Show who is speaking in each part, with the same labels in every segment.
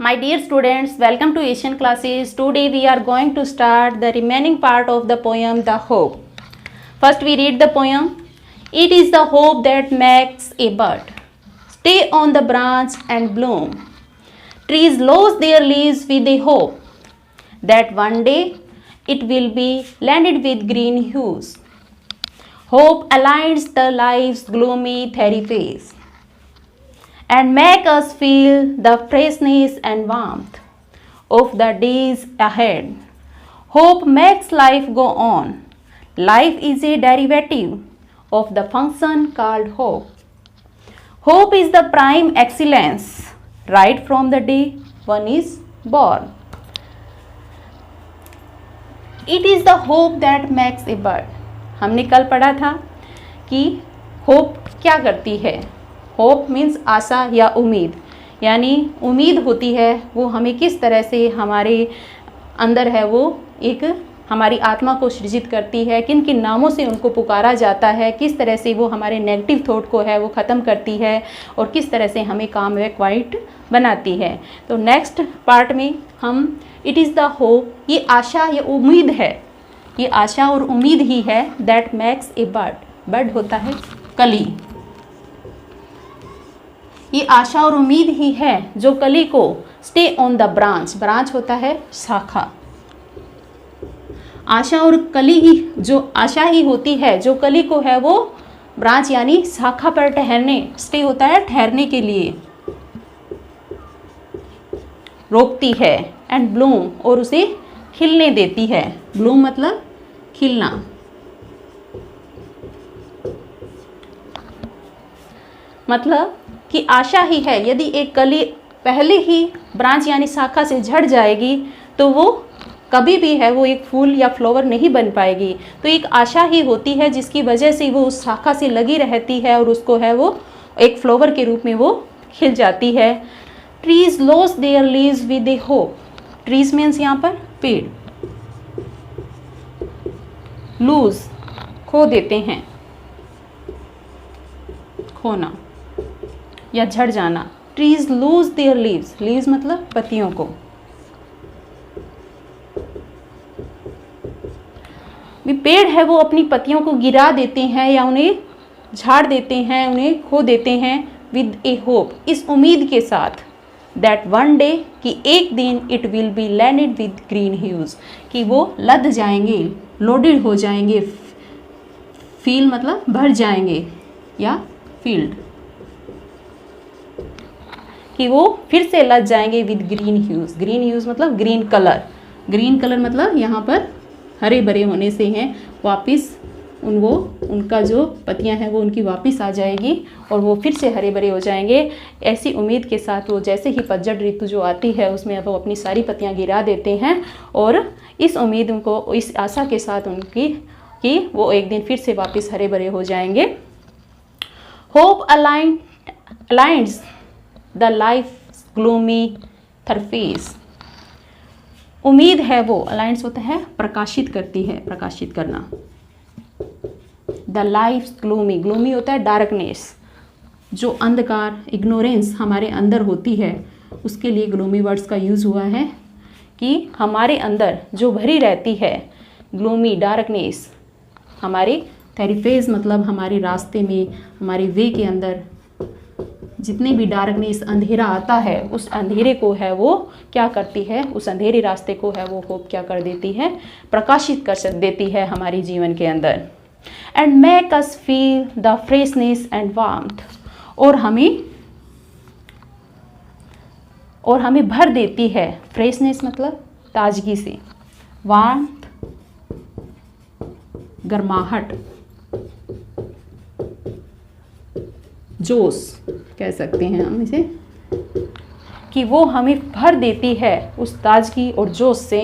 Speaker 1: My dear students, welcome to Asian classes. Today we are going to start the remaining part of the poem The Hope. First we read the poem. It is the hope that makes a bud stay on the branch and bloom. Trees lose their leaves with a hope that one day it will be landed with green hues. Hope aligns the life's gloomy fairy face and make us feel the freshness and warmth of the days ahead. Hope makes life go on. Life is a derivative of the function called hope. Hope is the prime excellence right from the day one is born. It is the hope that makes a bud. हमने कल पढ़ा था कि hope क्या करती है. Hope means आशा या उम्मीद, यानी उम्मीद होती है वो हमें किस तरह से हमारे अंदर है वो एक हमारी आत्मा को सृजित करती है, किन किन नामों से उनको पुकारा जाता है, किस तरह से वो हमारे नेगेटिव थॉट को है वो ख़त्म करती है और किस तरह से हमें काम व क्वाइट बनाती है. तो नेक्स्ट पार्ट में हम इट इज़ द होप, ये आशा ये उम्मीद है, ये आशा और उम्मीद ही है that makes a bird. Bird होता है कली. ये आशा और उम्मीद ही है जो कली को stay on the branch, branch होता है शाखा. आशा और कली ही जो आशा ही होती है जो कली को है वो ब्रांच यानी शाखा पर ठहरने, स्टे होता है ठहरने के लिए, रोकती है. एंड ब्लूम और उसे खिलने देती है. ब्लूम मतलब खिलना. मतलब कि आशा ही है, यदि एक कली पहले ही ब्रांच यानी शाखा से झड़ जाएगी तो वो कभी भी है वो एक फूल या फ्लावर नहीं बन पाएगी. तो एक आशा ही होती है जिसकी वजह से वो उस शाखा से लगी रहती है और उसको है वो एक फ्लावर के रूप में वो खिल जाती है. Trees loss there leaves with a hope. Trees means यहाँ पर पेड़. लूज खो देते हैं, खोना या झड़ जाना. Trees lose their leaves, leaves मतलब पत्तियों को. पेड़ है वो अपनी पत्तियों को गिरा देते हैं या उन्हें झाड़ देते हैं, उन्हें खो देते हैं विद ए होप, इस उम्मीद के साथ दैट वन डे कि एक दिन it will be landed with green huge, कि वो लद जाएंगे, लोडेड हो जाएंगे. फील मतलब भर जाएंगे या फील्ड, कि वो फिर से लद जाएंगे with green huge. Green huge मतलब ग्रीन कलर. ग्रीन कलर मतलब यहाँ पर हरे भरे होने से हैं, वापस उनका जो पत्तियाँ हैं वो उनकी वापस आ जाएगी और वो फिर से हरे भरे हो जाएंगे. ऐसी उम्मीद के साथ वो जैसे ही पतझड़ ऋतु जो आती है उसमें वो अपनी सारी पत्तियाँ गिरा देते हैं और इस उम्मीद उनको, इस आशा के साथ उनकी कि वो एक दिन फिर से वापस हरे भरे हो जाएंगे. Hope lightens the life gloomy surface. उम्मीद है वो, अलाइंस होता है प्रकाशित करती है, प्रकाशित करना. द लाइफ ग्लूमी, ग्लूमी होता है डार्कनेस, जो अंधकार, इग्नोरेंस हमारे अंदर होती है उसके लिए ग्लूमी वर्ड्स का यूज़ हुआ है कि हमारे अंदर जो भरी रहती है ग्लूमी डार्कनेस, हमारे थेरीफेज मतलब हमारे रास्ते में, हमारे वे के अंदर जितने भी डार्कनेस अंधेरा आता है उस अंधेरे को है वो क्या करती है, उस अंधेरे रास्ते को है वो होप क्या कर देती है, प्रकाशित कर देती है हमारे जीवन के अंदर. And make us feel the freshness and warmth, और हमें भर देती है. फ्रेशनेस मतलब ताजगी से, वार्मथ गर्माहट, जोश कह सकते हैं हम इसे, कि वो हमें भर देती है उस ताजगी और जोश से.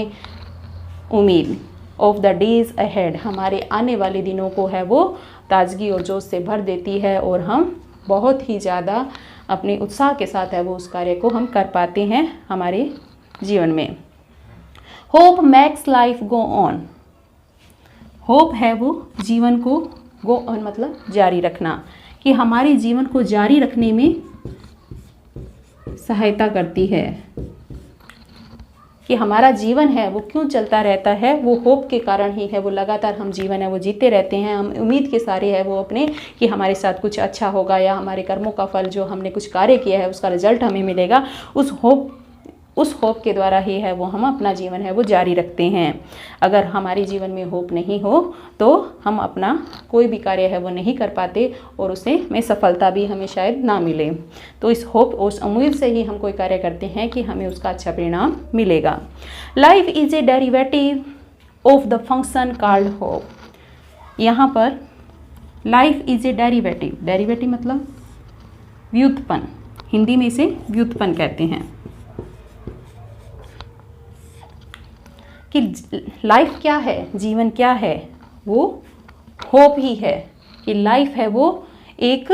Speaker 1: उम्मीद ऑफ द डेज अहेड, हमारे आने वाले दिनों को है वो ताजगी और जोश से भर देती है और हम बहुत ही ज़्यादा अपने उत्साह के साथ है वो उस कार्य को हम कर पाते हैं हमारे जीवन में. Hope makes life go on. Hope है वो जीवन को गो ऑन मतलब जारी रखना, कि हमारे जीवन को जारी रखने में सहायता करती है. कि हमारा जीवन है वो क्यों चलता रहता है, वो होप के कारण ही है। वो लगातार हम जीवन है वो जीते रहते हैं, हम उम्मीद के सारे है वो अपने कि हमारे साथ कुछ अच्छा होगा या हमारे कर्मों का फल जो हमने कुछ कार्य किया है उसका रिजल्ट हमें मिलेगा। उस होप के द्वारा ही है वो हम अपना जीवन है वो जारी रखते हैं। अगर हमारे जीवन में होप नहीं हो तो हम अपना कोई भी कार्य है वो नहीं कर पाते और उसे में सफलता भी हमें शायद ना मिले। तो इस होप, उस उम्मीद से ही हम कोई कार्य करते हैं कि हमें उसका अच्छा परिणाम मिलेगा। Life is a derivative of the function called hope. यहाँ पर life is a derivative, derivative मतलब व्युत्पन्न, हिंदी में इसे व्युत्पन्न कहते हैं कि लाइफ क्या है, जीवन क्या है, वो होप ही है। कि लाइफ है वो एक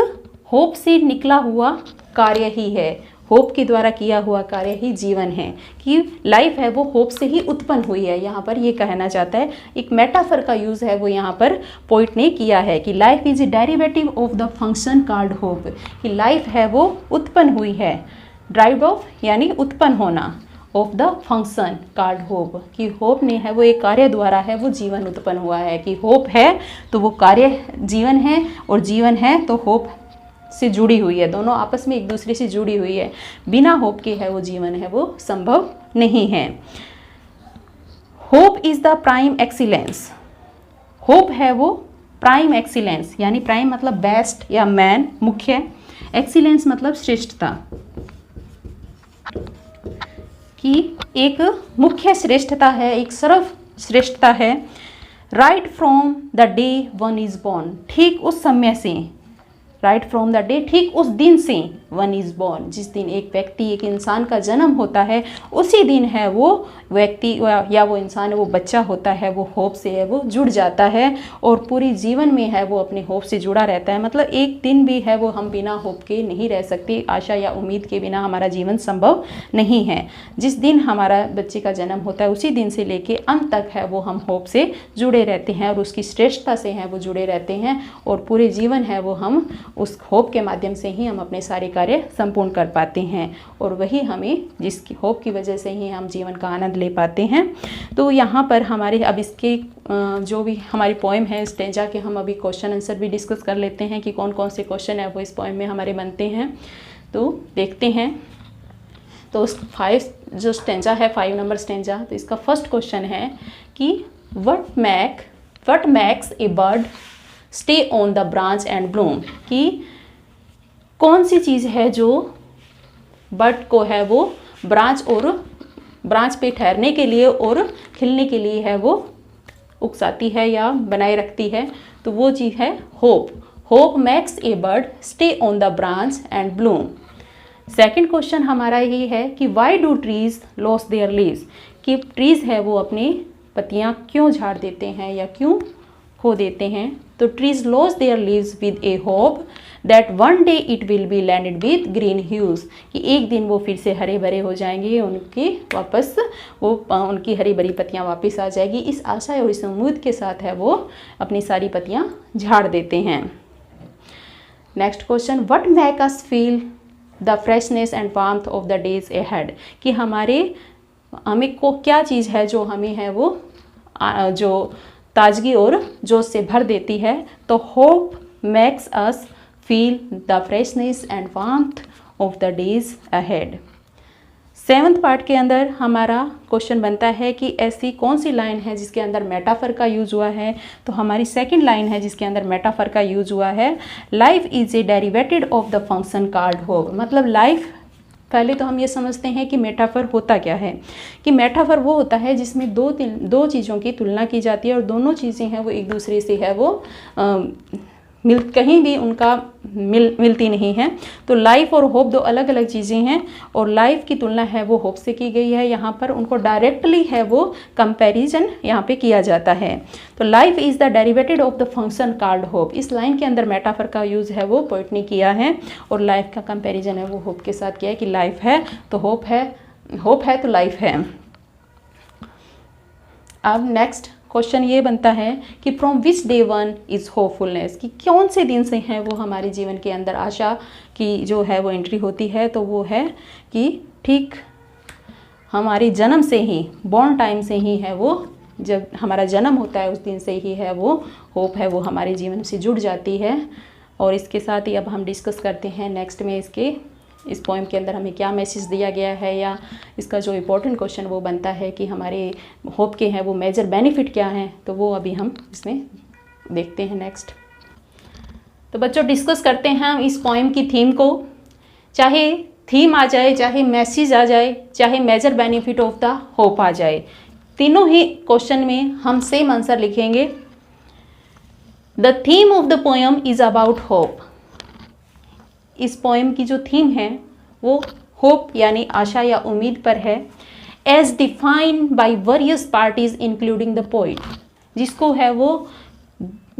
Speaker 1: होप से निकला हुआ कार्य ही है, होप के द्वारा किया हुआ कार्य ही जीवन है। कि लाइफ है वो होप से ही उत्पन्न हुई है, यहाँ पर ये कहना चाहता है। एक मेटाफर का यूज़ है वो यहाँ पर पोइट ने किया है कि life is a derivative of the function called hope. कि लाइफ है वो उत्पन्न हुई है, ड्राइव्ड ऑफ यानी उत्पन्न होना, of the function called hope. कि होप ने है वो एक कार्य द्वारा है वो जीवन उत्पन्न हुआ है। कि होप है तो वो कार्य जीवन है, और जीवन है तो होप से जुड़ी हुई है, दोनों आपस में एक दूसरे से जुड़ी हुई है। बिना होप के है वो जीवन है वो संभव नहीं है। Hope is the prime excellence. Hope है वो प्राइम एक्सीलेंस, यानी प्राइम मतलब बेस्ट या मैन, मुख्य, एक्सीलेंस मतलब श्रेष्ठता, कि एक मुख्य श्रेष्ठता है, एक सर्वश्रेष्ठता है। Right from the day one is born, ठीक उस समय से, राइट फ्रॉम द डे ठीक उस दिन से, वन इज बॉर्न जिस दिन एक व्यक्ति, एक इंसान का जन्म होता है, उसी दिन है वो व्यक्ति या वो इंसान है वो बच्चा होता है, वो होप से है वो जुड़ जाता है और पूरी जीवन में है वो अपने होप से जुड़ा रहता है। मतलब एक दिन भी है वो हम बिना होप के नहीं रह सकते, आशा या उम्मीद के बिना हमारा जीवन संभव नहीं है। जिस दिन हमारा बच्चे का जन्म होता है उसी दिन से लेके अंत तक है वो हम होप से जुड़े रहते हैं और उसकी श्रेष्ठता से हैं वो जुड़े रहते हैं, और पूरे जीवन है वो हम उस होप के माध्यम से ही हम अपने सारे कार्य संपूर्ण कर पाते हैं, और वही हमें जिसकी होप की वजह से ही हम जीवन का आनंद ले पाते हैं। तो यहाँ पर हमारे अब इसके जो भी हमारी पोएम है स्टेंजा के, हम अभी क्वेश्चन आंसर भी डिस्कस कर लेते हैं कि कौन कौन से क्वेश्चन है वो इस पोएम में हमारे बनते हैं। तो देखते हैं। तो उस 5 जो स्टेंजा है, 5 नंबर स्टेंजा, तो इसका फर्स्ट क्वेश्चन है कि what max A bird stay on the branch and Bloom. कि कौन सी चीज़ है जो बर्ड को है वो ब्रांच पे ठहरने के लिए और खिलने के लिए है वो उकसाती है या बनाए रखती है। तो वो चीज़ है hope. Hope max A bird stay on the branch and Bloom. Second question हमारा ये है कि why do trees loss there leaves. कि ट्रीज है वो अपनी पत्तियां क्यों झाड़ देते हैं या क्यों खो देते हैं। तो trees loss there leaves with a hope that one day it will be landed with green huge. कि एक दिन वो फिर से हरे भरे हो जाएंगे, उनकी हरी भरी पत्तियां वापस आ जाएगी। इस आशा और इस उम्मीद के साथ है वो अपनी सारी पत्तियां झाड़ देते हैं। Next question, what make us feel the freshness and warmth of the days ahead. कि हमें को क्या चीज़ है जो हमें है वो जो ताजगी और जोश से भर देती है। तो hope makes us feel the freshness and warmth of the days ahead. 7th part के अंदर हमारा क्वेश्चन बनता है कि ऐसी कौन सी लाइन है जिसके अंदर मेटाफर का यूज हुआ है। तो हमारी सेकंड लाइन है जिसके अंदर मेटाफर का यूज हुआ है। Life is a derivated of the function called hope. मतलब लाइफ, पहले तो हम ये समझते हैं कि मेटाफर होता क्या है। कि मेटाफर वो होता है जिसमें दो चीज़ों की तुलना की जाती है और दोनों चीज़ें हैं वो एक दूसरे से है वो कहीं भी उनका मिलती नहीं है। तो लाइफ और होप दो अलग अलग चीज़ें हैं, और लाइफ की तुलना है वो होप से की गई है। यहाँ पर उनको डायरेक्टली है वो कंपैरिजन यहाँ पे किया जाता है। तो life is the derivated of the function called hope. इस लाइन के अंदर मेटाफर का यूज़ है वो पोइट ने किया है, और लाइफ का कंपैरिजन है वो होप के साथ किया है। कि लाइफ है तो होप है तो लाइफ है। अब नेक्स्ट क्वेश्चन ये बनता है कि from which day one is hopefulness. कि कौन से दिन से हैं वो हमारे जीवन के अंदर आशा की जो है वो एंट्री होती है। तो वो है कि ठीक हमारे जन्म से ही, बॉर्न टाइम से ही है वो, जब हमारा जन्म होता है उस दिन से ही है वो होप है वो हमारे जीवन से जुड़ जाती है। और इसके साथ ही अब हम डिस्कस करते हैं नेक्स्ट में इस पोएम के अंदर हमें क्या मैसेज दिया गया है, या इसका जो इम्पोर्टेंट क्वेश्चन वो बनता है कि हमारे होप के हैं वो मेजर बेनिफिट क्या हैं, तो वो अभी हम इसमें देखते हैं नेक्स्ट। तो बच्चों डिस्कस करते हैं हम इस पोएम की थीम को। चाहे थीम आ जाए, चाहे मैसेज आ जाए, चाहे major benefit of the hope आ जाए, तीनों ही क्वेश्चन में हम सेम आंसर लिखेंगे। The theme of the poem is about hope. इस पोएम की जो थीम है वो होप यानी आशा या उम्मीद पर है। As defined by various parties including the poet, जिसको है वो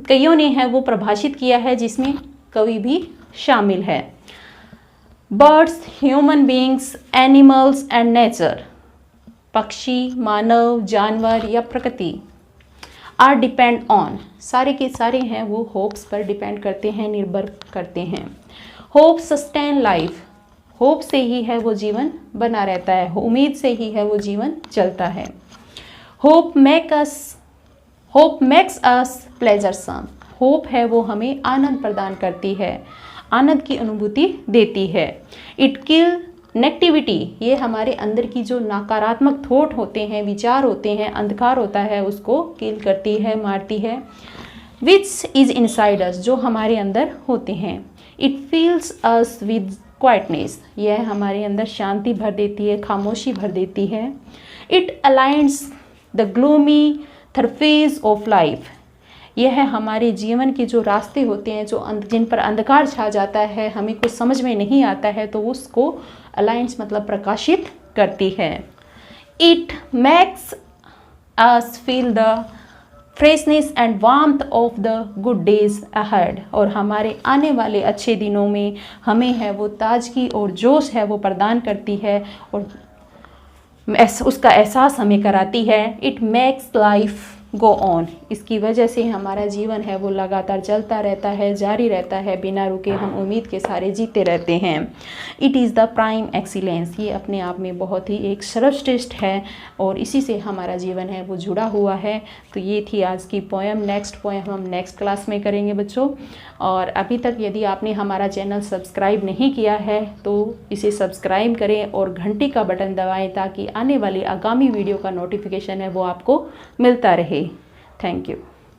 Speaker 1: कईयों ने है वो परिभाषित किया है, जिसमें कवि भी शामिल है। Birds, human beings, animals and nature, पक्षी, मानव, जानवर या प्रकृति, आर डिपेंड ऑन, सारे के सारे हैं वो होप्स पर डिपेंड करते हैं, निर्भर करते हैं। होप सस्टेन लाइफ, होप से ही है वो जीवन बना रहता है, उम्मीद से ही है वो जीवन चलता है। होप मेक्स अस प्लेजरसम, होप है वो हमें आनंद प्रदान करती है, आनंद की अनुभूति देती है। इट किल नेगेटिविटी, ये हमारे अंदर की जो नकारात्मक थॉट होते हैं, विचार होते हैं, अंधकार होता है, उसको किल करती है, मारती है। विच इज़ इनसाइड अस, जो हमारे अंदर होते हैं। It feels us with quietness, यह हमारे अंदर शांति भर देती है, खामोशी भर देती है। It lightens the gloomy surface of life, यह हमारे जीवन के जो रास्ते होते हैं, जो जिन पर अंधकार छा जाता है, हमें कुछ समझ में नहीं आता है, तो उसको अलाइंस मतलब प्रकाशित करती है। It makes us feel the freshness and warmth of the good days ahead, और हमारे आने वाले अच्छे दिनों में हमें है वो ताजगी और जोश है वो प्रदान करती है, और उसका एहसास हमें कराती है। It makes life go on, इसकी वजह से हमारा जीवन है वो लगातार चलता रहता है, जारी रहता है, बिना रुके हम उम्मीद के सारे जीते रहते हैं। It is the prime excellence, ये अपने आप में बहुत ही एक सर्वश्रेष्ठ है, और इसी से हमारा जीवन है वो जुड़ा हुआ है। तो ये थी आज की पोएम। नेक्स्ट पोएम हम नेक्स्ट क्लास में करेंगे बच्चों। और अभी तक यदि आपने हमारा चैनल सब्सक्राइब नहीं किया है तो इसे सब्सक्राइब करें और घंटी का बटन दबाएं, ताकि आने वाली आगामी वीडियो का नोटिफिकेशन है वो आपको मिलता रहे। Thank you.